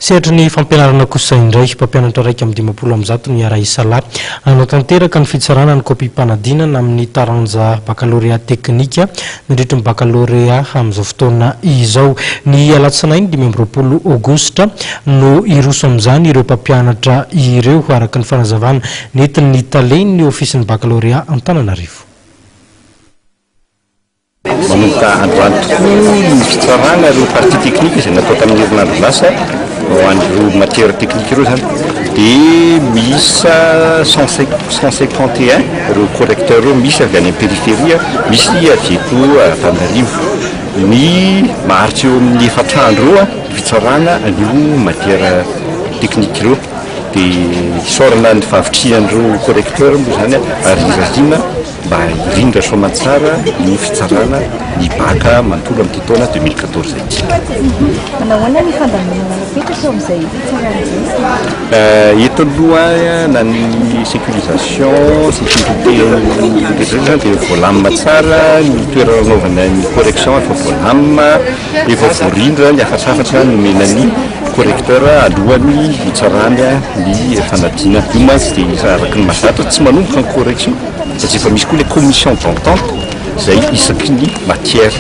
Sehatra ny fampianarana kosa indray mpampianatra raiky amin'ny 50 ny Ara Isala anatanteraka ny fitsarana ny kopim-panadinana amin'ny taranja baccalauréat teknika nandritra ny baccalauréat amin'izao fotoana izao. Ny alatsinainy 20 aogositra no iroso amin'izany ireo mpampianatra ireo araka ny fanazavana nentin'ny Taleny ny ofisin'ny baccalauréat Antananarivo. Manomboka androany tokoa ny fitsarana ireo partie teknika izay natao tamin'ny herinandro lasa ho an'ireo matière teknika ireo zany dia misy 151 ireo correcteur ireo misy avy any amin'ny périphérie, misy avy eto Antananarivo. Ny maharitra eo amin'ny 4 andro eo fitsarana an'io matière teknika ireo dia isorana ny fahavitrihan'ireo correcteur moa zany ary irazina mba hirindra soamantsara ny fitsarana ny baka manontolo amin'ity taona 2014 ity. Manahoana ny fandaminana napetraka eo amin'izay fitsarana eto aloha na ny sécurisation, sécurité rehetra dia voalamina tsara, ny toerana anaovana ny correction efa voalamina, efa voarindra ny afatsafatra ny menany correcteur alohan'ny hitsarana ny fanadina. Io mantsy dia araka ny mahazatra tsy manomboka ny correction satria efa misy koa ilay commission d'entente izay isaky ny matière